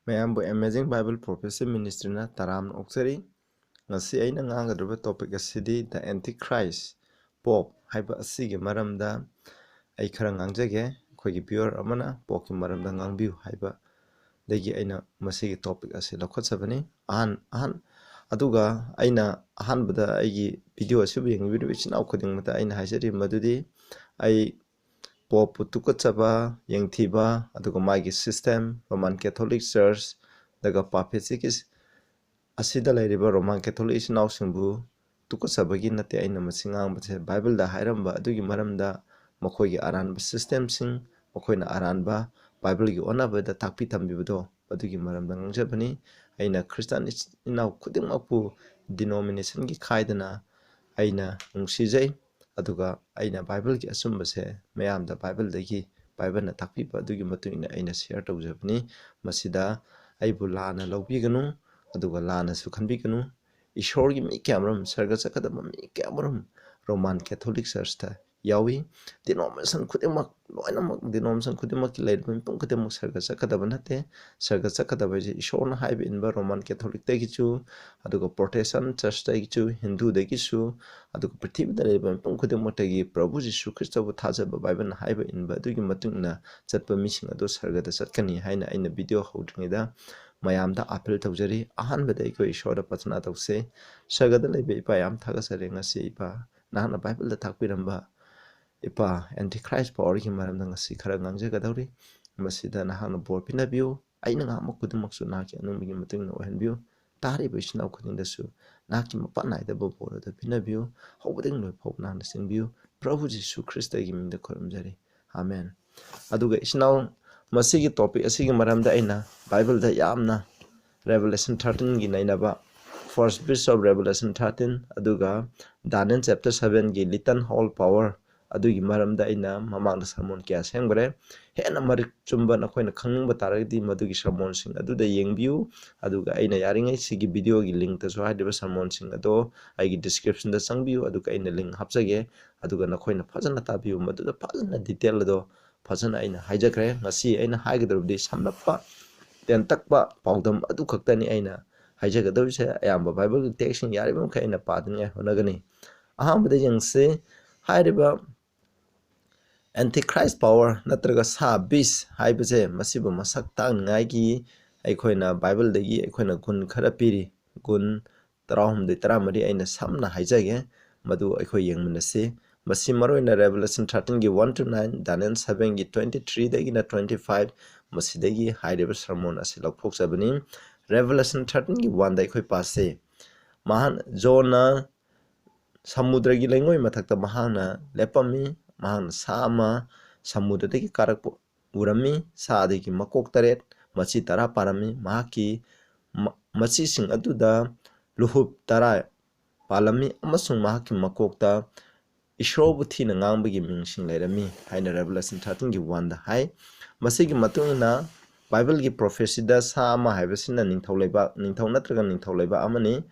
ꯃꯌꯥꯝꯕꯨ amazing Bible ꯄ꯭ꯔꯣꯐꯦꯁꯤ ꯃꯤꯅꯤꯁꯇ꯭ꯔꯤꯅ ꯇꯔꯥꯝꯅ ꯑꯣꯛꯆꯔꯤ. ꯉꯁꯤ ꯑꯩꯅ ꯉꯥꯡꯒꯗꯧꯔꯤꯕ ꯇꯣꯄꯤꯛ ꯑꯁꯤꯗꯤ ꯗ ꯑꯦꯟꯇꯤꯈ꯭ꯔꯥꯏꯁ ꯄꯣꯞ ꯍꯥꯏꯕ ꯑꯁꯤꯒꯤ ꯃꯔꯝꯗ ꯑꯩ ꯈꯔ ꯉꯥꯡꯖꯒꯦ. ꯑꯩꯈꯣꯏꯒꯤ ꯚ꯭ꯌꯨꯋꯔ ꯑꯃꯅ ꯄꯣꯞꯀꯤ ꯃꯔꯝꯗ ꯉꯥꯡꯕꯤꯌꯨ ꯍꯥꯏꯕꯗꯒꯤ ꯑꯩꯅ ꯃꯁꯤꯒꯤ ꯇꯣꯄꯤꯛ ꯑꯁꯤ ꯂꯧꯈꯠꯆꯕꯅꯤ. ꯑꯗꯨꯒ ꯑꯩꯅ ꯑꯍꯥꯟꯕꯗ ꯑꯩꯒꯤ ꯚꯤꯗꯤꯑꯣ ꯑꯁꯤꯕꯨ ꯌꯦꯡꯕꯤꯔꯤꯕ ꯏꯆꯤꯟ ꯏꯅꯥꯎ ꯈꯨꯗꯤꯡꯃꯛꯇ ꯑꯩꯅ ꯍꯥꯏꯖꯔꯤ ꯃꯗꯨꯗꯤ ꯑꯩ ꯄꯣꯞꯄꯨ ꯇꯨꯀꯠꯆꯕ, ꯌꯦꯡꯊꯤꯕ, ꯑꯗꯨꯒ ꯃꯥꯒꯤ ꯁꯤꯁꯇꯦꯝ, ꯔꯣꯃꯥꯟ ꯀꯦꯊꯣꯂꯤꯛ ꯆꯔꯆ, ꯑꯗꯨꯒ ꯄꯥꯄꯦꯁꯤꯒꯤ ꯑꯁꯤꯗ ꯂꯩꯔꯤꯕ ꯔꯣꯃꯥꯟ ꯀꯦꯊꯣꯂꯤꯛ ꯏꯆꯤꯟ ꯏꯅꯥꯎꯁꯤꯡꯕꯨ ꯇꯨꯀꯠꯆꯕꯒꯤ ꯅꯠꯇꯦ ꯑꯩꯅ ꯃꯁꯤ ꯉꯥꯡꯕꯁꯦ. ꯕꯥꯏꯕꯜꯗ ꯍꯥꯏꯔꯝꯕ ꯑꯗꯨꯒꯤ ꯃꯔꯝꯗ ꯃꯈꯣꯏꯒꯤ ꯑꯔꯥꯟꯕ ꯁꯤꯁꯇꯦꯝꯁꯤꯡ, ꯃꯈꯣꯏꯅ ꯑꯔꯥꯟꯕ ꯕꯥꯏꯕꯜꯒꯤ ꯑꯣꯟꯅꯕꯗ ꯇꯥꯛꯄꯤ ꯇꯝꯕꯤꯕꯗꯣ ꯑꯗꯨꯒꯤ ꯃꯔꯝꯗ ꯉꯥꯡꯖꯕꯅꯤ. ꯑꯩꯅ ꯈ꯭ꯔꯤꯁꯇꯥꯟ ꯏꯆꯤꯟ ꯏꯅꯥꯎ ꯈꯨꯗꯤꯡꯃꯛꯄꯨ ꯗꯤꯅꯣꯃꯤꯅꯦꯁꯟꯒꯤ ꯈꯥꯏꯗꯅ ꯑꯩꯅ ꯅꯨꯡꯁꯤꯖꯩ. ꯑꯗꯨꯒ ꯑꯩꯅ ꯕꯥꯏꯕꯜꯒꯤ ꯑꯆꯨꯝꯕꯁꯦ ꯃꯌꯥꯝꯗ ꯕꯥꯏꯕꯜꯅ ꯇꯥꯛꯄꯤꯕ ꯑꯗꯨꯒꯤ ꯃꯇꯨꯡ ꯏꯟꯅ ꯑꯩꯅ ꯁꯤꯌꯔ ꯇꯧꯖꯕꯅꯤ. ꯃꯁꯤꯗ ꯑꯩꯕꯨ ꯂꯥꯟꯅ ꯂꯧꯕꯤꯒꯅꯨ, ꯑꯗꯨꯒ ꯂꯥꯟꯅꯁꯨ ꯈꯟꯕꯤꯒꯅꯨ. ꯏꯁꯣꯔꯒꯤ ꯃꯤ ꯀꯌꯥꯃꯔꯨꯝ, ꯁꯔꯒ ꯆꯠꯀꯗꯕ ꯃꯤ ꯀꯌꯥꯃꯔꯨꯝ ꯔꯣꯃꯥꯟ ꯀꯦꯊꯣꯂꯤꯛ ꯆꯔꯆꯇ ꯌꯥꯎꯏ. ꯗꯤꯅꯣꯃꯤꯅꯦꯁꯟ ꯈꯨꯗꯤꯡꯃꯛ, ꯂꯣꯏꯅꯃꯛ ꯗꯤꯅꯣꯃꯤꯅꯦꯁꯟ ꯈꯨꯗꯤꯡꯃꯛꯀꯤ ꯂꯩꯔꯤꯕ ꯃꯤꯄꯨꯝ ꯈꯨꯗꯤꯡꯃꯛ ꯁꯔꯒ ꯆꯠꯀꯗꯕ ꯅꯠꯇꯦ. ꯁꯔꯒ ꯆꯠꯀꯗꯕ ꯍꯥꯏꯁꯦ ꯏꯁꯣꯔꯅ ꯍꯥꯏꯕ ꯏꯟꯕ ꯔꯣꯃꯥꯟ ꯀꯦꯊꯣꯂꯤꯛꯇꯒꯤꯁꯨ, ꯑꯗꯨꯒ ꯄ꯭ꯔꯣꯇꯦꯁꯇꯦꯟ ꯆꯔꯆꯇꯒꯤꯁꯨ, ꯍꯤꯟꯗꯨꯗꯒꯤꯁꯨ, ꯑꯗꯨꯒ ꯄ꯭ꯔꯤꯊꯤꯕꯤꯗ ꯂꯩꯔꯤꯕ ꯃꯤꯄꯨꯝ ꯈꯨꯗꯤꯡꯃꯛꯇꯒꯤ ꯄ꯭ꯔꯚꯨ ꯖꯤꯁꯨ ꯈ꯭ꯔꯤꯁꯇꯕꯨ ꯊꯥꯖꯕ, ꯕꯥꯏꯕꯜꯅ ꯍꯥꯏꯕ ꯏꯟꯕ ꯑꯗꯨꯒꯤ ꯃꯇꯨꯡ ꯏꯟꯅ ꯆꯠꯄ ꯃꯤꯁꯤꯡ ꯑꯗꯨ ꯁꯔꯒꯗ ꯆꯠꯀꯅꯤ ꯍꯥꯏꯅ ꯑꯩꯅ ꯚꯤꯗꯤꯑꯣ ꯍꯧꯗ꯭ꯔꯤꯉꯩꯗ ꯃꯌꯥꯝꯗ ꯑꯥꯄꯤꯜ ꯇꯧꯖꯔꯤ. ꯑꯍꯥꯟꯕꯗ ꯑꯩꯈꯣꯏ ꯏꯁꯣꯔꯗ ꯄ꯭ꯔꯊꯅꯥ ꯇꯧꯁꯦ. ꯁꯔꯒꯗ ꯂꯩꯕ ꯏꯄꯥ, ꯌꯥꯝ ꯊꯥꯒꯠꯆꯔꯦ. ꯉꯁꯤ ꯏꯄꯥ, ꯅꯍꯥꯛꯅ ꯕꯥꯏꯕꯜꯗ ꯇꯥꯛꯄꯤꯔꯝꯕ ꯏꯄꯥ ꯑꯦꯟꯇꯤꯈ꯭ꯔꯥꯏꯁ ꯄꯥꯋꯔꯒꯤ ꯃꯔꯝꯗ ꯉꯁꯤ ꯈꯔ ꯉꯥꯡꯖꯒꯗꯧꯔꯤ. ꯃꯁꯤꯗ ꯅꯍꯥꯛꯅ ꯕꯣꯔ ꯄꯤꯅꯕꯤꯌꯨ. ꯑꯩꯅ ꯉꯥꯡꯕ ꯈꯨꯗꯤꯡꯃꯛꯁꯨ ꯅꯍꯥꯛꯀꯤ ꯑꯅꯤꯡꯕꯒꯤ ꯃꯇꯨꯡ ꯏꯟꯅ ꯑꯣꯏꯍꯟꯕꯤꯌꯨ. ꯇꯥꯔꯤꯕ ꯏꯆꯤꯟ ꯏꯅꯥꯎ ꯈꯨꯗꯤꯡꯗꯁꯨ ꯅꯍꯥꯛꯀꯤ ꯃꯄꯥꯟ ꯅꯥꯏꯗꯕ ꯕꯣꯔ ꯑꯗꯨ ꯄꯤꯅꯕꯤꯌꯨ. ꯍꯧꯕꯗꯒꯤ ꯂꯣꯏ ꯐꯥꯎꯕ ꯅꯍꯥꯛꯅ ꯆꯤꯡꯕꯤꯌꯨ. ꯄ꯭ꯔꯚꯨ ꯖꯤꯁꯨ ꯈ꯭ꯔꯤꯁꯇꯒꯤ ꯃꯤꯡꯗ ꯈꯨꯔꯨꯝꯖꯔꯤ. ꯑꯥꯃꯦꯟ. ꯑꯗꯨꯒ ꯏꯆꯤꯟ ꯏꯅꯥꯎ, ꯃꯁꯤꯒꯤ ꯇꯣꯄꯤꯛ ꯑꯁꯤꯒꯤ ꯃꯔꯝꯗ ꯑꯩꯅ ꯕꯥꯏꯕꯜꯗ ꯌꯥꯝꯅ ꯔꯦꯚꯦꯂꯦꯁꯟ 13ꯒꯤ ꯅꯩꯅꯕ, ꯐꯥꯔꯁ ꯕꯤꯁ ꯑꯣꯐ ꯔꯦꯚꯦꯂꯦꯁꯟ 13, ꯑꯗꯨꯒ Daniel chapter 7ꯒꯤ little hall power ꯑꯗꯨꯒꯤ ꯃꯔꯝꯗ ꯑꯩꯅ ꯃꯃꯥꯡꯗ ꯁꯔꯃꯣꯟ ꯀꯌꯥ ꯁꯦꯝꯈ꯭ꯔꯦ. ꯍꯦꯟꯅ ꯃꯔꯤꯛ ꯆꯨꯝꯕ ꯅꯈꯣꯏꯅ ꯈꯪꯅꯤꯡꯕ ꯇꯥꯔꯒꯗꯤ ꯃꯗꯨꯒꯤ ꯁꯔꯃꯣꯟꯁꯤꯡ ꯑꯗꯨꯗ ꯌꯦꯡꯕꯤꯌꯨ. ꯑꯗꯨꯒ ꯑꯩꯅ ꯌꯥꯔꯤꯉꯩ ꯁꯤꯒꯤ ꯚꯤꯗꯤꯑꯣꯒꯤ ꯂꯤꯡꯛꯇꯁꯨ ꯍꯥꯏꯔꯤꯕ ꯁꯔꯃꯣꯟꯁꯤꯡ ꯑꯗꯣ ꯑꯩꯒꯤ ꯗꯤꯁꯀ꯭ꯔꯤꯞꯁꯟꯗ ꯆꯪꯕꯤꯌꯨ, ꯑꯗꯨꯒ ꯑꯩꯅ ꯂꯤꯡꯛ ꯍꯥꯞꯆꯒꯦ. ꯑꯗꯨꯒ ꯅꯈꯣꯏꯅ ꯐꯖꯅ ꯇꯥꯕꯤꯌꯨ. ꯃꯗꯨꯗ ꯐꯖꯅ ꯗꯤꯇꯦꯜ ꯑꯗꯣ ꯐꯖꯅ ꯑꯩꯅ ꯍꯥꯏꯖꯈ꯭ꯔꯦ. ꯉꯁꯤ ꯑꯩꯅ ꯍꯥꯏꯒꯗꯧꯔꯤꯕꯗꯤ ꯁꯝꯂꯞꯄ, ꯇꯦꯟꯇꯛꯄ ꯄꯥꯎꯗꯝ ꯑꯗꯨ ꯈꯛꯇꯅꯤ ꯑꯩꯅ ꯍꯥꯏꯖꯒꯗꯧꯔꯤꯁꯦ. ꯑꯌꯥꯝꯕ ꯕꯥꯏꯕꯜꯒꯤ ꯇꯦꯛꯁꯁꯤꯡ ꯌꯥꯔꯤꯕ ꯃꯈꯩ ꯑꯩꯅ ꯄꯥꯗꯅꯤꯡꯉꯥꯏ ꯍꯣꯠꯅꯒꯅꯤ. ꯑꯍꯥꯟꯕꯗ ꯌꯦꯡꯁꯤ. ꯍꯥꯏꯔꯤꯕ ꯑꯦꯟꯇꯤꯈ꯭ꯔꯥꯏꯁ ꯄꯥꯋꯔ ꯅꯠꯇ꯭ꯔꯒ ꯁꯥ ꯕꯤꯁ ꯍꯥꯏꯕꯁꯦ, ꯃꯁꯤꯕꯨ ꯃꯁꯛ ꯇꯥꯛꯅꯤꯡꯉꯥꯏꯒꯤ ꯑꯩꯈꯣꯏꯅ ꯕꯥꯏꯕꯜꯗꯒꯤ ꯑꯩꯈꯣꯏꯅ ꯒꯨꯟ ꯈꯔ ꯄꯤꯔꯤ. ꯒꯨꯟ 13, 14 ꯑꯩꯅ ꯁꯝꯅ ꯍꯥꯏꯖꯒꯦ. ꯃꯗꯨ ꯑꯩꯈꯣꯏ ꯌꯦꯡꯃꯤꯟꯅꯁꯤ. ꯃꯁꯤ ꯃꯔꯨꯑꯣꯏꯅ ꯔꯦꯚꯦꯂꯦꯁꯟ 13ꯒꯤ 1-9, ꯗꯥꯅꯤꯌꯦꯜ 7ꯒꯤ 23ꯗꯒꯤꯅ 25, ꯃꯁꯤꯗꯒꯤ ꯍꯥꯏꯔꯤꯕ ꯁꯔꯃꯣꯟ ꯑꯁꯤ ꯂꯧꯊꯣꯛꯆꯕꯅꯤ. ꯔꯦꯚꯦꯂꯦꯁꯟ 13ꯒꯤ 1ꯗ ꯑꯩꯈꯣꯏ ꯄꯥꯁꯤ. ꯖꯣꯟꯅ ꯁꯃꯨꯗ꯭ꯔꯒꯤ ꯂꯩꯉꯣꯏ ꯃꯊꯛꯇ ꯃꯍꯥꯛꯅ ꯂꯦꯞꯄꯝꯃꯤ. ꯃꯍꯥꯛꯅ ꯁꯥ ꯑꯃ ꯁꯃꯨꯗ꯭ꯔꯗꯒꯤ ꯀꯥꯔꯛꯄ ꯎꯔꯝꯃꯤ. ꯁꯥ ꯑꯗꯨꯒꯤ ꯃꯀꯣꯛ 8, ꯃꯆꯤ 10 ꯄꯥꯔꯝꯃꯤ. ꯃꯍꯥꯛꯀꯤ ꯃꯆꯤꯁꯤꯡ ꯑꯗꯨꯗ ꯂꯨꯍꯨꯞ 10 ꯄꯥꯜꯂꯝꯃꯤ, ꯑꯃꯁꯨꯡ ꯃꯍꯥꯛꯀꯤ ꯃꯀꯣꯛꯇ ꯏꯁꯣꯔꯕꯨ ꯊꯤꯅ ꯉꯥꯡꯕꯒꯤ ꯃꯤꯡꯁꯤꯡ ꯂꯩꯔꯝꯃꯤ ꯍꯥꯏꯅ ꯔꯦꯚꯦꯂꯦꯁꯟ 13ꯒꯤ 1ꯗ ꯍꯥꯏ. ꯃꯁꯤꯒꯤ ꯃꯇꯨꯡ ꯏꯟꯅ ꯕꯥꯏꯕꯜꯒꯤ ꯄ꯭ꯔꯣꯐꯦꯁꯤꯗ ꯁꯥ ꯑꯃ ꯍꯥꯏꯕꯁꯤꯅ ꯅꯤꯡꯊꯧ ꯅꯠꯇ꯭ꯔꯒ ꯅꯤꯡꯊꯧ ꯂꯩꯕꯥꯛ ꯑꯃꯅꯤ.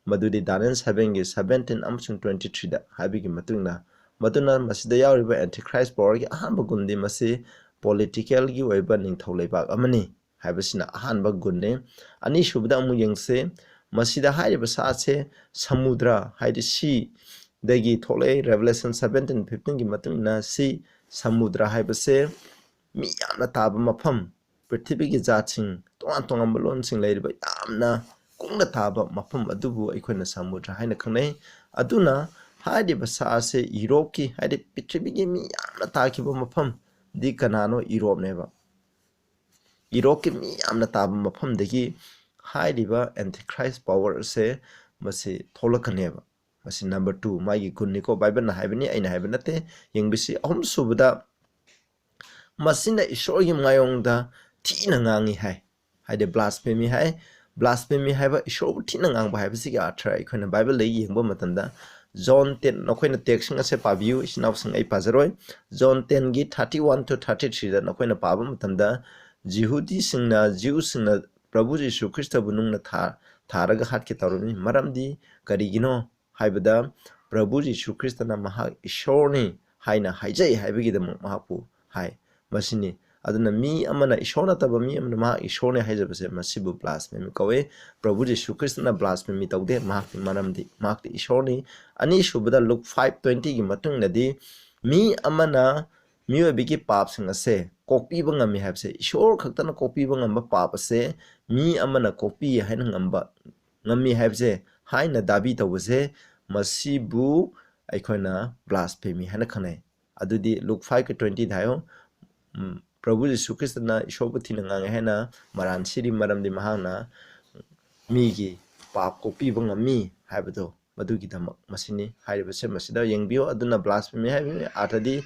ꯃꯗꯨꯗꯤ ꯗꯥꯅꯤꯌꯦꯜ 7ꯒꯤ 17 ꯑꯃꯁꯨꯡ 23ꯗ ꯍꯥꯏꯕꯒꯤ ꯃꯇꯨꯡꯏꯟꯅ, ꯃꯗꯨꯅ ꯃꯁꯤꯗ ꯌꯥꯎꯔꯤꯕ ꯑꯦꯟꯇꯤꯈ꯭ꯔꯥꯏꯁ ꯄꯥꯋꯔꯒꯤ ꯑꯍꯥꯟꯕ ꯒꯨꯟꯗꯤ ꯃꯁꯤ ꯄꯣꯂꯤꯇꯤꯀꯦꯜꯒꯤ ꯑꯣꯏꯕ ꯅꯤꯡꯊꯧ ꯂꯩꯕꯥꯛ ꯑꯃꯅꯤ ꯍꯥꯏꯕꯁꯤꯅ ꯑꯍꯥꯟꯕ ꯒꯨꯟꯅꯤ. ꯑꯅꯤꯁꯨꯕꯗ ꯑꯃꯨꯛ ꯌꯦꯡꯁꯤ. ꯃꯁꯤꯗ ꯍꯥꯏꯔꯤꯕ ꯁꯥꯁꯦ ꯁꯃꯨꯗ꯭ꯔ ꯍꯥꯏꯗꯤ ꯁꯤꯗꯒꯤ ꯊꯣꯛꯂꯛꯏ. ꯔꯦꯚꯦꯂꯦꯁꯟ 17-15ꯒꯤ ꯃꯇꯨꯡ ꯏꯟꯅ ꯁꯃꯨꯗ꯭ꯔ ꯍꯥꯏꯕꯁꯦ ꯃꯤ ꯌꯥꯝꯅ ꯇꯥꯕ ꯃꯐꯝ, ꯄ꯭ꯔꯤꯊꯤꯕꯤꯒꯤ ꯖꯥꯠꯁꯤꯡ, ꯇꯣꯉꯥꯟ ꯇꯣꯉꯥꯟꯕ ꯂꯣꯟꯁꯤꯡ ꯂꯩꯔꯤꯕ ꯌꯥꯝꯅ ꯀꯨꯡꯅ ꯇꯥꯕ ꯃꯐꯝ ꯑꯗꯨꯕꯨ ꯑꯩꯈꯣꯏꯅ ꯁꯃꯨꯗ꯭ꯔ ꯍꯥꯏꯅ ꯈꯪꯅꯩ. ꯑꯗꯨꯅ ꯍꯥꯏꯔꯤꯕ ꯁꯥ ꯑꯁꯤ ꯌꯨꯔꯣꯞꯀꯤ, ꯍꯥꯏꯗꯤ ꯄ꯭ꯔꯤꯊꯤꯕꯤꯒꯤ ꯃꯤ ꯌꯥꯝꯅ ꯇꯥꯈꯤꯕ ꯃꯐꯝꯗꯤ ꯀꯅꯥꯅꯣ? ꯌꯨꯔꯣꯞꯅꯦꯕ. ꯌꯨꯔꯣꯞꯀꯤ ꯃꯤ ꯌꯥꯝꯅ ꯇꯥꯕ ꯃꯐꯝꯗꯒꯤ ꯍꯥꯏꯔꯤꯕ ꯑꯦꯟꯇꯤꯈ꯭ꯔꯥꯏꯁ ꯄꯥꯋꯔ ꯑꯁꯦ ꯃꯁꯤ ꯊꯣꯛꯂꯛꯀꯅꯦꯕ. ꯃꯁꯤ ꯅꯝꯕꯔ 2 ꯃꯥꯒꯤ ꯒꯨꯟꯅꯤꯀꯣ. ꯕꯥꯏꯕꯜꯅ ꯍꯥꯏꯕꯅꯤ, ꯑꯩꯅ ꯍꯥꯏꯕ ꯅꯠꯇꯦ. ꯌꯦꯡꯕꯤꯁꯤ. ꯑꯍꯨꯝꯁꯨꯕꯗ ꯃꯁꯤꯅ ꯏꯁꯣꯔꯒꯤ ꯃꯥꯌꯣꯡꯗ ꯊꯤꯅ ꯉꯥꯡꯉꯤ ꯍꯥꯏ. ꯍꯥꯏꯗꯤ ꯕ꯭ꯂꯥꯁꯐꯦꯃꯤ ꯍꯥꯏ. ꯕ꯭ꯂꯥꯁꯐꯦꯃꯤ ꯍꯥꯏꯕ, ꯏꯁꯣꯔꯕꯨ ꯊꯤꯅ ꯉꯥꯡꯕ ꯍꯥꯏꯕꯁꯤꯒꯤ ꯑꯥꯔꯊ ꯑꯩꯈꯣꯏꯅ ꯕꯥꯏꯕꯜꯗꯒꯤ ꯌꯦꯡꯕ ꯃꯇꯝꯗ ꯖꯣꯟ 10,ꯅꯈꯣꯏꯅ ꯇꯦꯛꯁꯁꯤꯡ ꯑꯁꯦ ꯄꯥꯕꯤꯌꯨ ꯏꯆꯤꯟ ꯏꯅꯥꯎꯁꯤꯡ, ꯑꯩ ꯄꯥꯖꯔꯣꯏ. ꯖꯣꯟ 10ꯒꯤ 31-33ꯗ ꯅꯈꯣꯏꯅ ꯄꯥꯕ ꯃꯇꯝꯗ ꯖꯤꯎꯁꯤꯡꯅ ꯄ꯭ꯔꯚꯨ ꯖꯤꯁꯨ ꯈ꯭ꯔꯤꯁꯇꯕꯨ ꯅꯨꯡꯅ ꯊꯥꯔꯒ ꯍꯥꯠꯀꯦ ꯇꯧꯔꯝꯃꯤ. ꯃꯔꯝꯗꯤ ꯀꯔꯤꯒꯤꯅꯣ ꯍꯥꯏꯕꯗ ꯄ꯭ꯔꯚꯨ ꯖꯤꯁꯨ ꯈ꯭ꯔꯤꯁꯇꯅ ꯃꯍꯥꯛ ꯏꯁꯣꯔꯅꯤ ꯍꯥꯏꯅ ꯍꯥꯏꯖꯩ ꯍꯥꯏꯕꯒꯤꯗꯃꯛ ꯃꯍꯥꯛꯄꯨ ꯍꯥꯏ. ꯃꯁꯤꯅꯤ. aduna mi amana ishona taba mi amana ma ishone haijabase masibu blasphemy kawe Prabhu Jesu Christ na blasphemy tawde mahak manamdi mahak ishoni ani subada Luke 5:20 gi matung nadi mi amana miyo bigi pap sing ase copy bangami habse ishor khaktana copy bangamba pap ase mi amana copy haina ngamba ngami habse haina dabi tawse masibu aikhoina blasphemy hana khane adudi Luke 5:20 thayo Prabhu Jesu Christ na ishobati na ngang hena maran siri maram di mahana mi gi pap copy bangami habdo madugi dhamak masini haibase masida yengbio aduna blasphemy habi atadi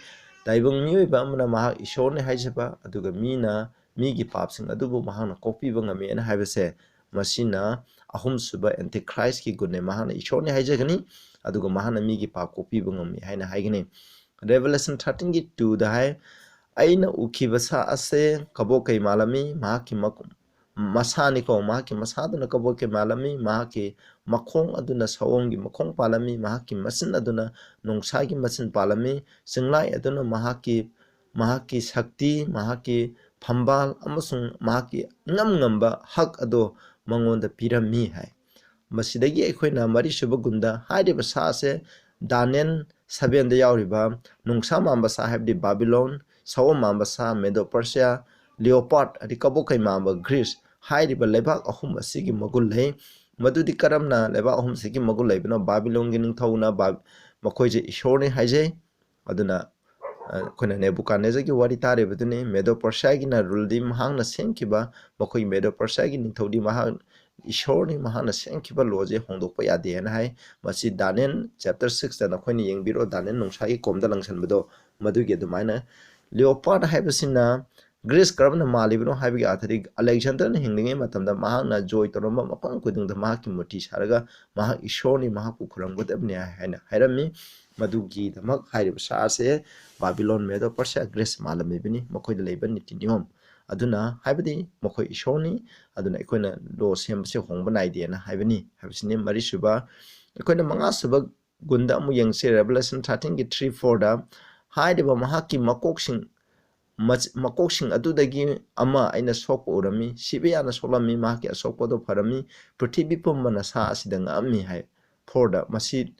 daibang mi ba amana maha ishone haijaba aduga mina migi papsing adubu mahana copy bangami ana haibase masina ahum suba antichrist ki gunne mahana ishone haijagani aduga mahana migi pap copy bangami haina haigani Revelation 13 gi 2 da hai aina ukibasa ase kabo kai malami mahaki makum masani ko mahaki masaduna kabo kai malami mahaki makhong aduna sawongi makhong palami mahaki masin aduna nungsagi masin palami singlai aduna mahaki sakti mahaki phambal amasung mahaki ngamba hak ado mangonda pirami hai masidagi aikhoina mari suba gunda haide sa se Daniel 7 da yauriba nungsa mamba sahib di Babylon sawo mamba sa Medo Persia Leopard adi kabo kai mamba Greece hairiba lebak ahum asigi magul lei madudi karamna lebak ahum sigi magul lei bino Babylon gi ningthauna makoi je ishorne haije aduna kona Nebuchadnezzar gi wari tare beduni Medo Persia gi na ruldi mahang na senkiba makoi Medo Persia gi ningthodi mahang ishorni mahana senkiba loje hongdokpa yade na hai masi Daniel chapter 6 da nakhoni yengbiro Daniel nungsagi komda langsan bedo madugi adumaina Leopard haibasina Greece karabna malibno haibi athari Alexander na hinglinge matamda mahana joy toroma mapang kudungda mahaki muti saraga maha ishorni mahaku khuranggodabne haina hairami madugi damak hairib saase Babylon Medo Persia Greece malami bini makoida leiban niti niyom aduna haibadi makoi ishoni aduna ikoina lo sembase hongba naide na haibani habisini mari suba ikoina manga suba gunda amu yengse Revelation 13 gi 3-4 da haidiba mahaki makoksing adudagi ama aina sokpa urami sibe yana solami mahaki asokpa do farami prithvi pumbana sa asidanga ammi hai 4 da masi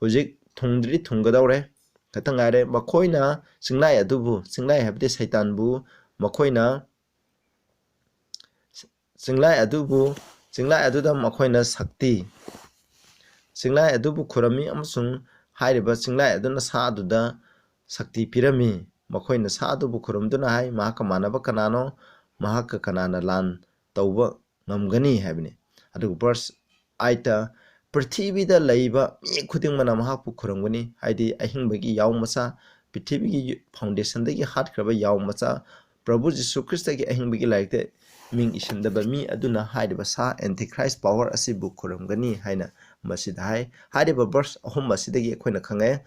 hojik thungdri thunggadawre katangare makoina singlai adubu singlai habde saitan bu makoina singlai aduda makoina sakti singlai adubu khurami amasung hairiba singlai aduna sa aduda sakti pirami makoina sa adubu khuramduna hai mahaka manaba kanano mahaka kanana lan tauba ngamgani haibini adu verse 8 prithivida laiba mi khuding mana mahapu khuramgani haidi ahingbagi yaw masa prithivigi foundation dagi hat kraba yaw masa Prabhu Jesu Christ ki ahingbagi laikte ming isindaba mi aduna haidaba sa antichrist power asibu khuramgani haina masida hai haidaba verse ahum masidagi akoina khangai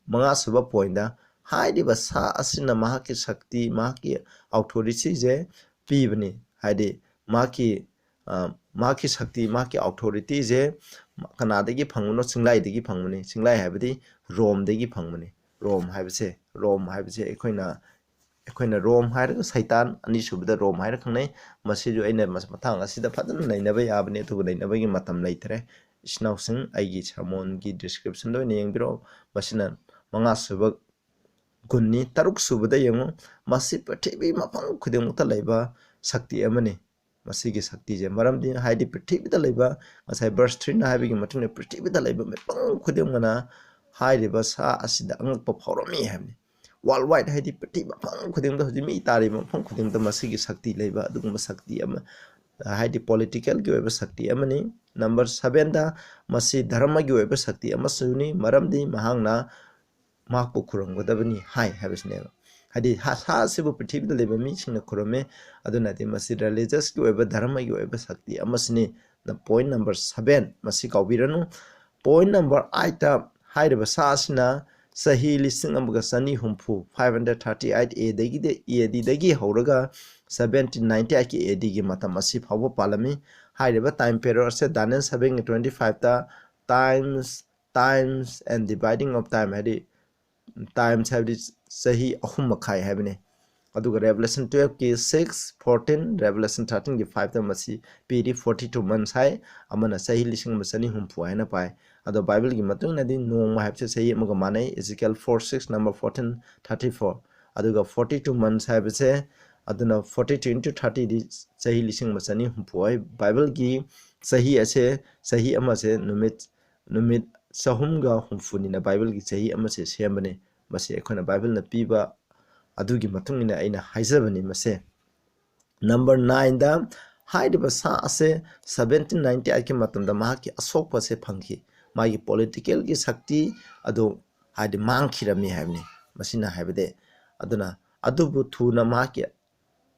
manga suba point da haidaba sa asina mahaki shakti mahaki authority je pibani haidi mahaki shakti mahaki authority je kanadagi phangmuno singlai dagi phangmuni singlai haibadi Rome dagi phangmuni Rome haibase akoina Rome hairaga saitan ani subada Rome haira khangnai masiju aina mathang asida phadana nainaba yabani tu nainabagi matam leitre isnau sing aigi sermon gi description do yengbiro masina manga suba gunni taruk subada yengo masi prithvi mapang khudengmukta laiba sakti amani masigi sakti je maramdi haidi prithvi da laiba asai verse 3 na habigi matune prithvi da laiba mapang khudengmana hairiba sa asida angakpa phawrami habni worldwide haidi prithvi mapang khudengda hojimi tari mapang khudengda masigi sakti laiba aduguma sakti ama haidi political gi weba sakti amani number 7 da masi dharma gi weba sakti amasuni maramdi mahangna mahakpu khuranggodabani hai habisne hadi ha sibu prithvi da leba mi singna khurame aduna de masi religious gi weba dharma gi weba sakti amasni na point number 7 masi kaubiranu point number 8 ta hairiba sa asina sahi listing amga sani humpu 538 AD dagi hauraga 1798 ki AD gi matam asi phawba palami hairiba time period se Daniel 7:25 ta times and dividing of time hadi times have this sahi ahum makhai habine aduga Revelation 12 ki 6 14 Revelation 13 ki 5 ta masi pd 42 months hai amana sahi lising masani humpu hai na pai ado Bible ki matung na din nong ma hapse sahi amaga manai Ezekiel 4:6 number 14 34 aduga 42 months hai bese aduna 42 into 30 di sahi lising masani humpu hai Bible ki sahi ase sahi ama se numit sahumga humfuni na Bible ki sahi ama se sembane masi ekhona Bible na piba adugi matung ina aina haizabani mase number 9 da haideba sa ase 1798 ki matamda mahaki asokpa se phangki magi political ki sakti ado haide mangkhirami haibni masina haibade aduna adubu thuna mahaki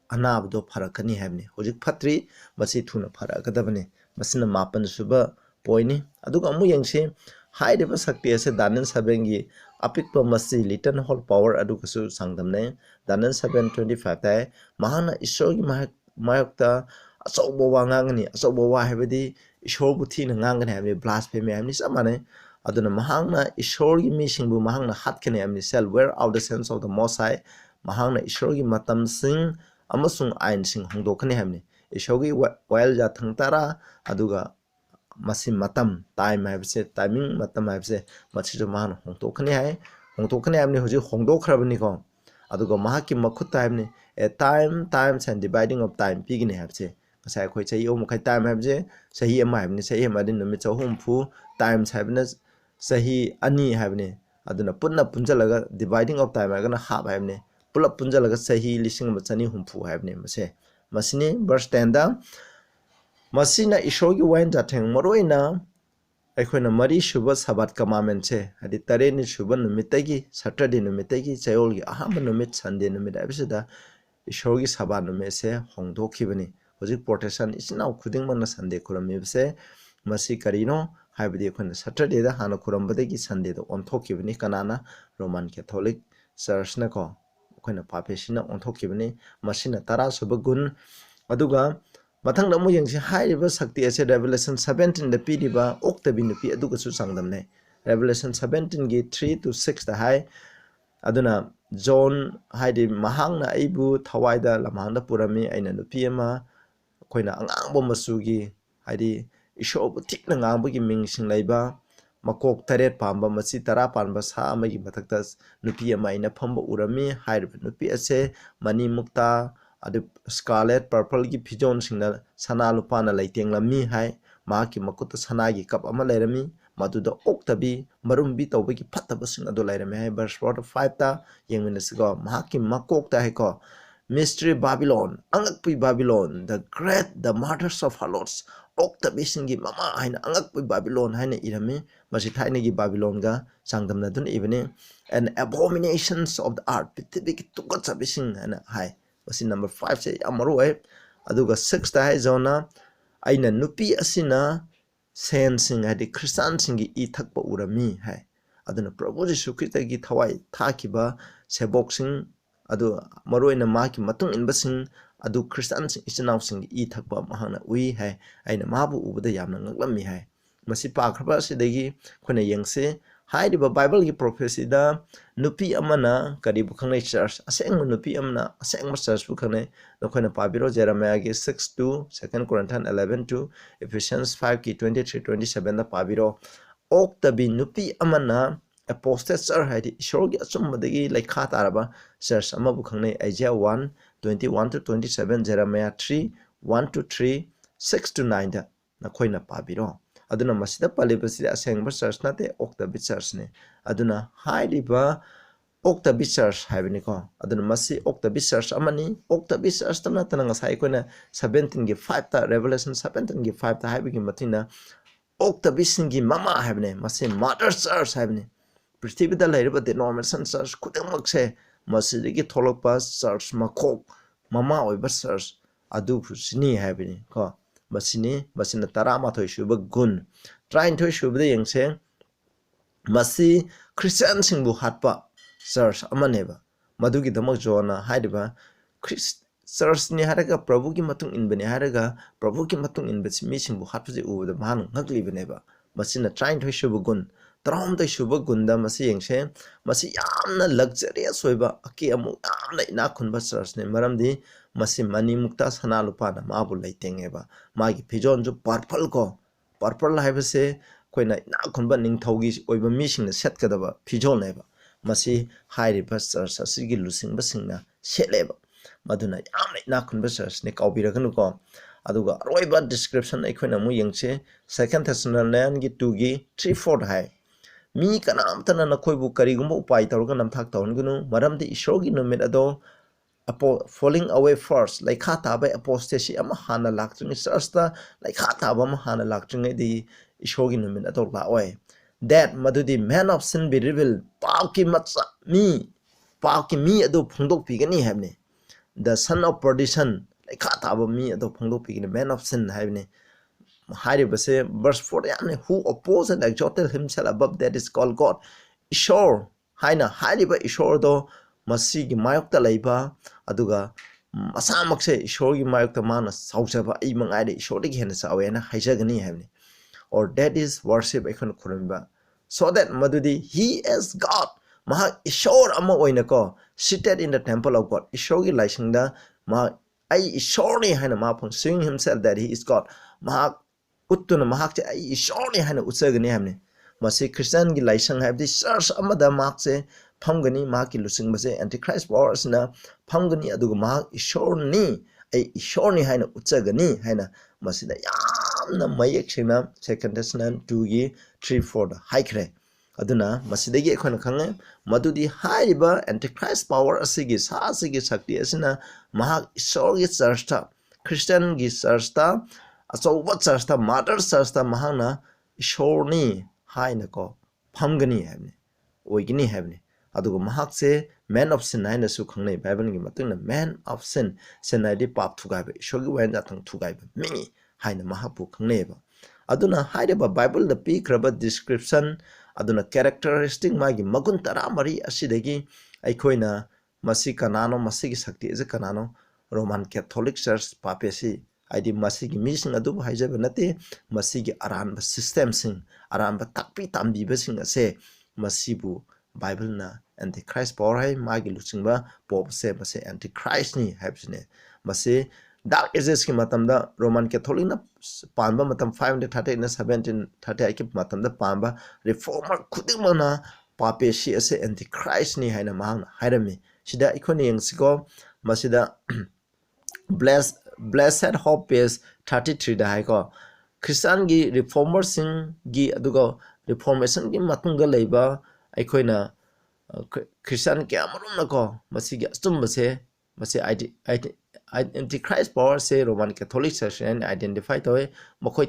anabdo farakani haibni hojik phatri masi thuna farakadabani masina mapan suba poini aduga amu yengse haideba sakti ase Daniel 7 gi apikpa masi little hall power adukasu sangdamne Daniel 7:25 tai mahana ishor gi mayokta asobo wa ngangani asobo wa haibadi ishor buthi na ngangani haibni blasphemy haibni samane aduna mahangna ishor gi misingbu mahangna hatkani haibni sell wear out the sense of the most high mahangna ishor gi matam sing amasung ain sing hongdokani haibni ishor gi wail ja thangtara aduga masi matam time haibse timing matam haibse machijo mahan hongtokani haibni hoji hongdokhrabani ko aduga mahaki makhut haibni a times and dividing of time pigini haibse kasai khoi chai o mukai time haibje sahi ama haibni sahi ama din numit chahum phu times haibna sahi ani haibni aduna punna punjalaga dividing of time agana half haibni pulap punjalaga sahi lising machani humpu haibni mase masini verse 10 da masina ishogi wain jatheng moroina akhona mari shuba sabat commandment che hadi tareni shuba numitagi Saturday numitagi chayolgi ahamba numit Sunday numit abisida ishogi sabat numit se hongdokhibani hojik protection isinaw khuding manna Sunday kurami bse masi karino haibidi akhona Saturday da hana kurambadagi Sunday da onthokibani kanana Roman Catholic Church na ko akhona papesina onthokibani masina tara suba gun aduga mathangda mu yengsi hairiba sakti ase Revelation 17 da pidiba oktabi nupi aduga su sangdamne Revelation 17 gi 3 to 6 da hai aduna John haidi mahangna aibu thawaida lamangda purami aina nupi ama koina angangbo masugi haidi ishobu tikna ngangbugi mingsing laiba makok taret pamba masi tara panba sa amagi mathakta nupi ama aina phamba urami hairiba nupi ase mani mukta adu scarlet purple gi phijon singna sana lupana laiteng lami hai ma ki makuta sana gi kap ama lairami maduda oktabi marumbi tawbagi phattaba sing adu lairami hai verse 5 ta yengmina sigo ma ki makok ta hai ko mystery Babylon angakpui Babylon the great the martyrs of harlots oktabi singi mama haina angakpui Babylon haina irami masi thaina gi Babylon ga sangdamna dun ibane and abominations of the earth pithibik tukatsabi sing haina hai masi number 5 se amaro hai aduga 6 ta hai zona aina nupi asina sen sing hadi Christian singi i thakpa urami hai aduna Prabhu Jesu Christ gi thawai thakiba sebok sing adu maroina ma ki matung inba sing adu Christian sing isinaw sing i thakpa mahana ui hai aina mabu ubada yamna ngaklami hai masi pakhaba sidagi khona yengse hairiba Bible gi prophecy da nupi amana karibu khangnai church aseng nupi amana aseng church bu khangnai nokhona pabiro Jeremiah gi 6 to 2 Corinthians 11 to Ephesians 5 ki 23 27 da pabiro oktabi nupi amana apostate church haidi ishor gi achumbadagi laikha taraba church ama bu khangnai Isaiah 1 21 to 27 Jeremiah 3 1 to 3 6 to 9 da nakhoina pabiro aduna masida palibasi asengba church nate oktabi church ne aduna hairiba oktabi church haibani ko aduna masi oktabi church amani oktabi church tana tana ngasai koina 17 gi 5 ta Revelation 17 gi 5 ta haibigi matina oktabi singi mama haibne masi mother church haibni prithibida lairiba denomination church khudangmakse masidigi tholokpa church makok mama oiba church adu phusini haibani ko masina tarama thoi shuba gun train thoi shubda yengse masi Christian singbu hatpa church amaneba madugi damak jona haidiba church ni haraga Prabhu gi matung inbani haraga Prabhu gi matung inbasi mi singbu hatpuje ubada manu ngakli baneba masina train thoi shuba gun ꯇꯔꯥꯍꯨꯝꯗꯣꯏ ꯁꯨꯕ ꯒꯨꯟꯗ ꯃꯁꯤ ꯌꯦꯡꯁꯦ ꯃꯁꯤ ꯌꯥꯝꯅ luxurious ꯑꯣꯏꯕ ꯑꯀꯤ ꯑꯃꯨꯛ ꯌꯥꯝꯅ ꯏꯅꯥꯛ ꯈꯨꯟꯕ ꯆꯔꯆꯅꯤ ꯃꯔꯝꯗꯤ ꯃꯁꯤ ꯃꯅꯤꯃꯨꯛꯇ ꯁꯅꯥ ꯂꯨꯄꯥꯅ ꯃꯥꯕꯨ ꯂꯩꯇꯦꯡꯉꯦꯕ ꯃꯥꯒꯤ ꯐꯤꯖꯣꯟꯁꯨ ꯄꯔꯄꯜ ꯀꯣ ꯄꯔꯄꯜ ꯍꯥꯏꯕꯁꯦ ꯑꯩꯈꯣꯏꯅ ꯏꯅꯥꯛ ꯈꯨꯟꯕ ꯅꯤꯡꯊꯧꯒꯤ ꯑꯣꯏꯕ ꯃꯤꯁꯤꯡꯅ ꯁꯦꯠꯀꯗꯕ ꯐꯤꯖꯣꯜꯅꯦꯕ ꯃꯁꯤ ꯍꯥꯏꯔꯤꯕ ꯆꯔꯆ ꯑꯁꯤꯒꯤ ꯂꯨꯆꯤꯡꯕꯁꯤꯡꯅ ꯁꯦꯠꯂꯦꯕ ꯃꯗꯨꯅ ꯌꯥꯝꯅ ꯏꯅꯥꯛ ꯈꯨꯟꯕ ꯆꯔꯆꯅꯤ ꯀꯥꯎꯕꯤꯔꯒꯅꯨꯀꯣ ꯑꯗꯨꯒ ꯑꯔꯣꯏꯕ ꯗꯤꯁꯀ꯭ꯔꯤꯞꯁꯟ ꯑꯩꯈꯣꯏꯅ ꯑꯃꯨꯛ ꯌꯦꯡꯁꯦ 2 ꯊꯦꯁꯁꯂꯣꯅꯤꯌꯟꯒꯤ 2ꯒꯤ 3-4 ꯍꯥꯏ ꯃꯤ ꯀꯅꯥꯝꯇꯅ ꯅꯈꯣꯏꯕꯨ ꯀꯔꯤꯒꯨꯝꯕ ꯎꯄꯥꯏ ꯇꯧꯔꯒ ꯅꯝꯊꯥꯛ ꯇꯧꯍꯟꯒꯅꯨ ꯃꯔꯝꯗꯤ ꯏꯁꯣꯔꯒꯤ ꯅꯨꯃꯤꯠ ꯑꯗꯣ falling away first ꯂꯩꯈꯥ ꯇꯥꯕ ꯑꯦꯄꯣꯁꯇꯦꯁꯤ ꯑꯃ ꯍꯥꯟꯅ ꯂꯥꯛꯇ꯭ꯔꯤꯉꯩ ꯆꯔꯆꯇ ꯂꯩꯈꯥ ꯇꯥꯕ ꯑꯃ ꯍꯥꯟꯅ ꯂꯥꯛꯇ꯭ꯔꯤꯉꯩꯗꯤ ꯏꯁꯣꯔꯒꯤ ꯅꯨꯃꯤꯠ ꯑꯗꯣ ꯂꯥꯛꯑꯣꯏ that ꯃꯗꯨꯗꯤ man of sin be revealed ꯄꯥꯞꯀꯤ ꯃꯆꯥ ꯄꯥꯞꯀꯤ ꯃꯤ ꯑꯗꯨ ꯐꯣꯡꯗꯣꯛꯄꯤꯒꯅꯤ ꯍꯥꯏꯕꯅꯤ the son of perdition ꯂꯩꯈꯥ ꯇꯥꯕ ꯃꯤ ꯑꯗꯨ ꯐꯣꯡꯗꯣꯛꯄꯤꯒꯅꯤ man of sin ꯍꯥꯏꯕꯅꯤ ꯍꯥꯏꯔꯤꯕꯁꯦ verse 4 ꯌꯥꯝꯅ who opposed and exalted himself above that is called God ꯏꯁꯣꯔ ꯍꯥꯏꯅ ꯍꯥꯏꯔꯤꯕ ꯏꯁꯣꯔꯗꯣ ꯃꯁꯤꯒꯤ ꯃꯥꯌꯣꯛꯇ ꯂꯩꯕ ꯑꯗꯨꯒ ꯃꯁꯥꯃꯛꯁꯦ ꯏꯁꯣꯔꯒꯤ ꯃꯥꯌꯣꯛꯇ ꯃꯥꯅ ꯆꯥꯎꯖꯕ ꯑꯩ ꯃꯉꯥꯏꯔꯦ ꯏꯁꯣꯔꯗꯒꯤ ꯍꯦꯟꯅ ꯆꯥꯎꯋꯦꯅ ꯍꯥꯏꯖꯒꯅꯤ ꯍꯥꯏꯕꯅꯤ or that is worship ꯑꯩꯈꯣꯏꯅ ꯈꯨꯔꯨꯝꯕ so that madudi he is God mahak ishor ama oina ko seated in the temple of God ishorgi laisingda ma ai ishorni haina ma phang seeing himself that he is God mahak uttuna mahak che ai ishorni haina utsagani hamne masi Christian gi laisang habdi church amada mahak che phamgani mahak ki lusing base antichrist powers na phamgani aduga mahak ishorni ai ishorni haina utsagani haina masida yamna mayek sina 2 Thessalonians 2 3-4 haikre aduna masidagi ekhona khange madudi haiba antichrist power asigi sa asigi shakti asina mahak ishor gi church ta Christian gi church ta achauba church ta mother church ta mahana ishorni haina ko phamgani habni oigini habni aduga mahak se man of sin haina su khangnei bible gi matungna man of sin senadi pap thugai ba ishor gi wan jatang thugai ba mi haina mahapu khangnei ba aduna haiba bible da pikraba description aduna characteristic magi magun tara mari asidagi aikoina masi kanano masigi sakti eze kanano roman catholic church papesi aidi masigi mising adu haijaba nate masigi aranba system sing aranba takpi tambi besing ase masibu bible na antichrist power hai magi luchingba pop se mase antichrist ni habsine mase dark ages ki matamda roman catholic na panba matam 530 na 1730 ki matamda panba reformer khudimana papesi ase antichrist ni haina mahang hairami sida ikoni yengsiko masida blessed hope is 33 da haiko christian gi reformer sing gi adugo reformation gi matunga leiba aikoina christian ke amarum na ko masigi astumba se masi antichrist power se roman catholic church and identify toy makoi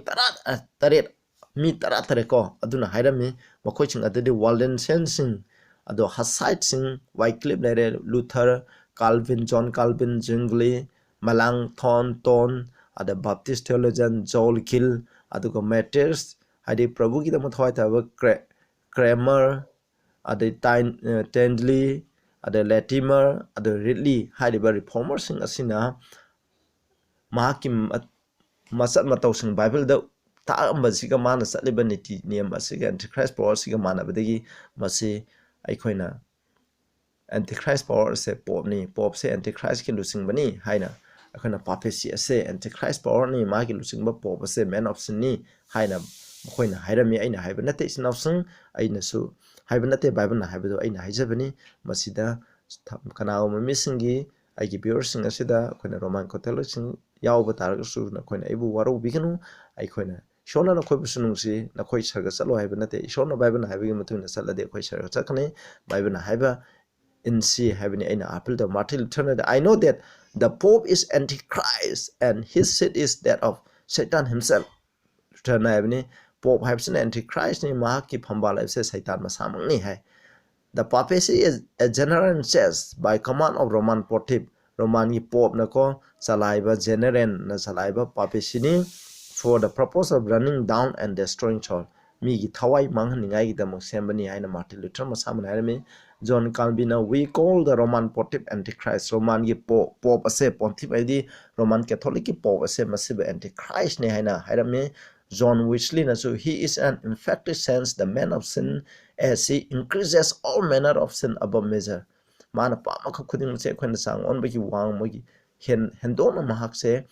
taret mi tare ko aduna hairami makoi ching adede walden sensing ado hasite sing wycliffe lere luther calvin john calvin zwingli malang ton ada baptist theologian joel gill adugo matters adi prabhu gi dam thoi ta kramer ada tendley ada latimer ada ridley haiba reformer sing asina mahakim masat matau sing bible da ta amba siga mana satliba niti niyam asiga antichrist power siga mana badagi masi aikoina antichrist power se pop se antichrist ki lusing bani haina akhana papacy ase antichrist power ni ma ki lusing ba pop ase man of sin ni haina mkhoina hairami aina haiba nate sinawsung aina su haiba nate bible na haiba do aina haijabani masida kanao mamisingi aigi viewers sing asida akhona roman catholic sing yawba taragasu na khoina ibu waro biganu aikoina shona na khoi busunungsi na khoi sarga chalo haiba nate shona bible na haiba gi mutuna salade khoi sarga chakane bible na haiba in see having in apple the Martin Luther I know that the Pope is antichrist and his seat is that of Satan himself Luther having Pope has an antichrist ni mahaki phambala se Satan masamang ni hai the papacy is a general says by command of Roman Pontiff Roman ki Pope na ko salaiba general na salaiba papacy ni for the purpose of running down and destroying church mi gi thawai manghaningai gi damok sembani haina Martin Luther masamang hairami John Calvin we call the Roman Pontiff Antichrist Roman gi Pope ase Pontiff id Roman Catholic ki Pope ase masiba Antichrist ne haina hairami John Wesley nasu, he is an emphatic sense the man of sin as he increases all manner of sin above measure. Mana pama ka khuding se khon sang on bagi wang mogi hendona mahak se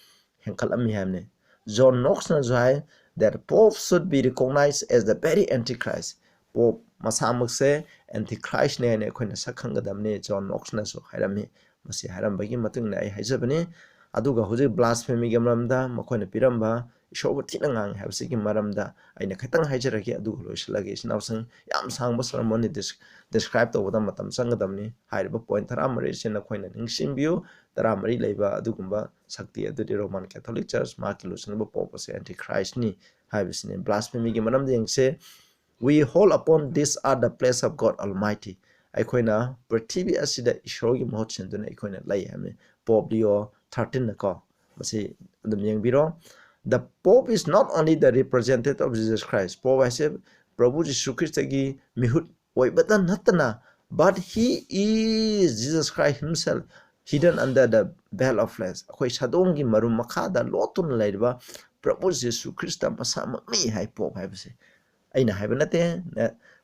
henkal ami hamne. John Knox na jai that Pope should be recognized as the very Antichrist. Pope masamak se Antichrist ne ne khon sakhang gadamne John Knox na so hairami masi hairam bagi matung na ai haijabane aduga hoje blasphemy ge maramda makhona piramba Ishoba tinangang have siki maramda aina khatang haijaraki adu loislage snawsang yam sangba ceremony describe to wadam matam sangadamni haiba point taramari sena khoina ningsimbiu taramari leiba adugumba sakti adudi Roman Catholic Church ma kilusangba popose Antichrist ni haibisne blasphemy ge maramda yengse we hold upon this are the place of God Almighty aikoina prithibi asida ishorgi mohot senduna aikoina lai hame Pope Leo 13 ko masi adum yengbiro. The Pope is not only the representative of Jesus Christ. Pope has said, Prabhu Jesus Christ ki mihut oibatan natana, but he is Jesus Christ himself, hidden under the veil of flesh. Akoi sadong ki marum makada lotun laiba Prabhu Jesus Christ masama mi hai Pope hai base. Aina hai banate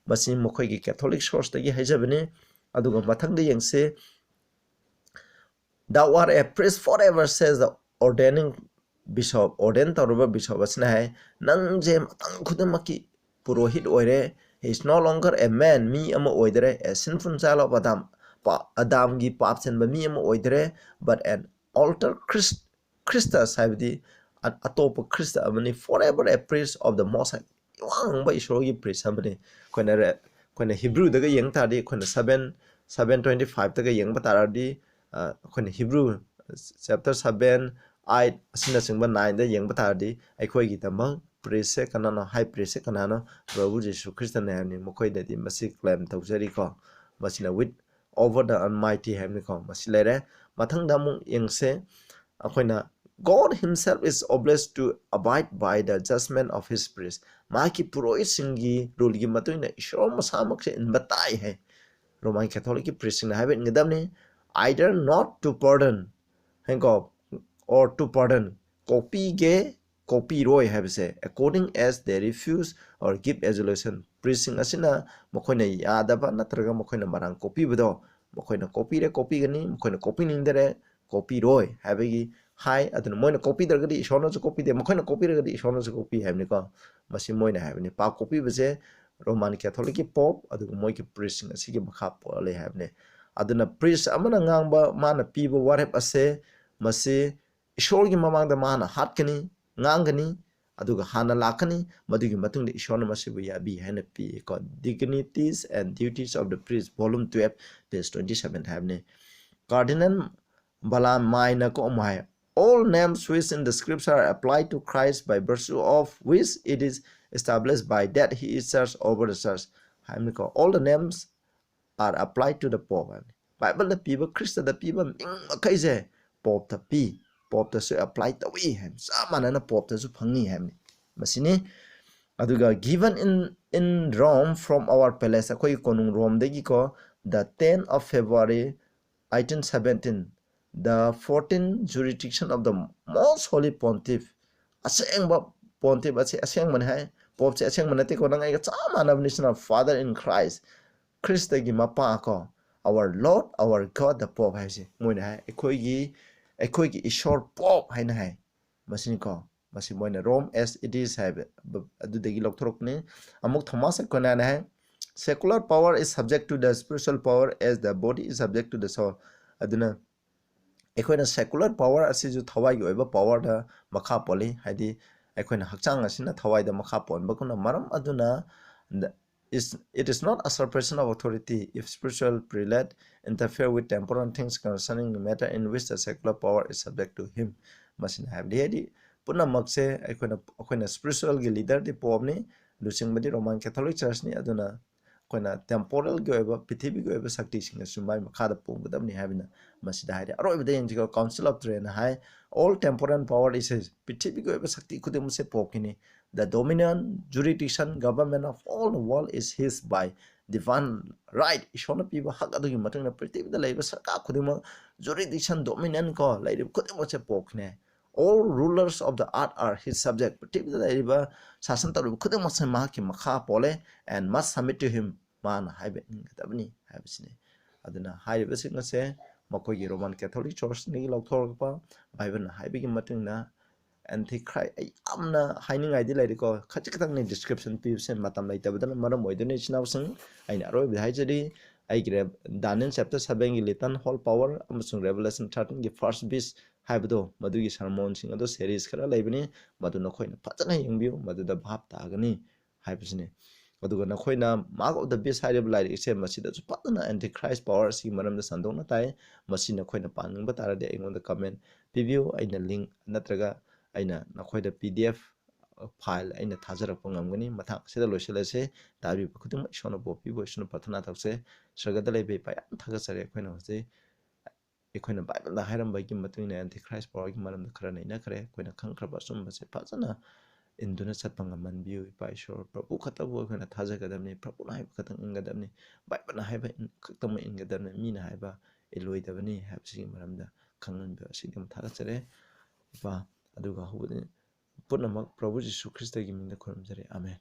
masi mokhoi ki Catholic source tagi hai jabane aduga mathang de yengse thou art a priest forever, says the ordaining Bishop ordain taruba bishop asna hai nang je matang khudamaki purohit oire. He is no longer a man mi ama oidre a sinful child of Adam gi pap chen ba mi ama oidre but an altar Christus habdi atop Christ amani forever a priest of the Most High wang ba ishoro gi priest amani kona Hebrew daga yeng ta di kona 7:25 daga yeng ba taradi kona Hebrew chapter 7 I asina singba 9 da yeng batadi aikoi gi tama priest kanana high priest kanana Prabhu Jesus Christ na ni mokoi da di masi claim taujari ko masina with over the Almighty hamni ko masilere mathang da mung yengse akoina God himself is obliged to abide by the judgment of his priest maki puroi singi rule gi matuina ishor masamak se in batai hai Roman Catholic priest na have ngidamni either not to pardon henko or to pardon copy roy have say according as they refuse or give absolution priesting asina mokoina yadaba natraga mokoina marang copy budo mokoina copy gani mokoina copy nindere copy roy have gi hai adun moina copy dargadi ishona su copy de mokoina copy dargadi ishona su copy have ni ko masi moina have ni pa copy bese Roman Catholic Pope adu moi ki priesting asigi makha pole have ne aduna priest amana ngangba mana pibo what have ase masi Ishor gi mamang da mana hatkani ngangani aduga hana lakani madugi matung de ishor na masibu ya bi hana pi ko dignities and duties of the priest volume 12 page 27 havne Cardinal Balamaina ko mai all names which in the scripture are applied to Christ by virtue of which it is established by that he is church over the church havne ko all the names are applied to the Pope Bible the people Christ the people ming kaise Pope the pi Pop the apply the way hem Samana pop the Pangi hem Masini Aduga given in Rome from our palace Akoi Konung Rome Degiko the 10th of February 1817 the 14th jurisdiction of the most holy pontiff Aseng pontiff aseng man hai Pop aseng manate ko nang ay Samana national father in Christ Christ gi mapa ko our Lord our God the Pope hai si Moina hai Akoi gi Ekoi ki ishor pop haina hai masini ko masi moina Rome as it is have adu degi lokthorok ne amuk thomas kona na hai secular power is subject to the spiritual power as the body is subject to the soul aduna ekoina secular power asi ju thawai gi oiba power da makha poli haidi ekoina hakchang asina thawai da makha pon bakuna maram aduna it is not a suppression of authority if spiritual prelate interfere with temporal things concerning the matter in which the secular power is subject to him. Masin have the puna makse akoina spiritual gi leader di pomni lusing badi Roman Catholic Church ni aduna akoina temporal gi oiba pithibi gi oiba sakti singa sumai makha da pom gadam ni havina masida haide aro ibada injiga council of Trent high all temporal power is his pithibi gi oiba sakti kudum se pokini the dominant jurisdiction government of all the world is his by divine right ishona piba hak adu gi matang na prithvi da leiba sarka khudima jurisdiction dominant ko leib khudima che pokne all rulers of the earth are his subject. Prithibida laiba sasan tawriba khudamase mahakki makha pole and must submit to him man haibe ingadabni haibisine aduna haibasing ase makoigi Roman Catholic Church ni lauthorpa Bible haibigi matungna Antichrist yamna hainingai di lairiko khachikatang ni description pibse matam laitabadana maram oidune chinawsing aina aroi haijari aigre Daniel chapter 7 gi litan whole power amasung Revelation 13 gi first beast haibado madugi sermon sing ado series khara laibani madu nakhoina fajana yengbiu maduda bhab tagani haibisine aduga nakhoina mark of the beast hairib lairi ise masida su fajana Antichrist power si maramda sandongna tai masi nakhoina paningba tarade aingonda comment review aina link natraga aina nakhoida PDF file aina thajarakpa ngamgani mathang sida loiselase dabi khudum isona bopi boisuna prathana thakse sragada lebe pa yam thagachare khoina hose ekhona Bible na hairamba gi matungina Antichrist power gi maramda khara naina khare khoina khangkhraba sumba se fajana induna chatpanga manbiu ipa ishor prabhu khatabu khona thajagadamni prabhu na haiba khatang ingadamni Bible na haiba khaktama ingadamni mina haiba eloidabani habsi maramda khanganba sigam thagachare ipa aduga hubuni purnamak Prabhu Jisu Krista gi minda khoramjare amen.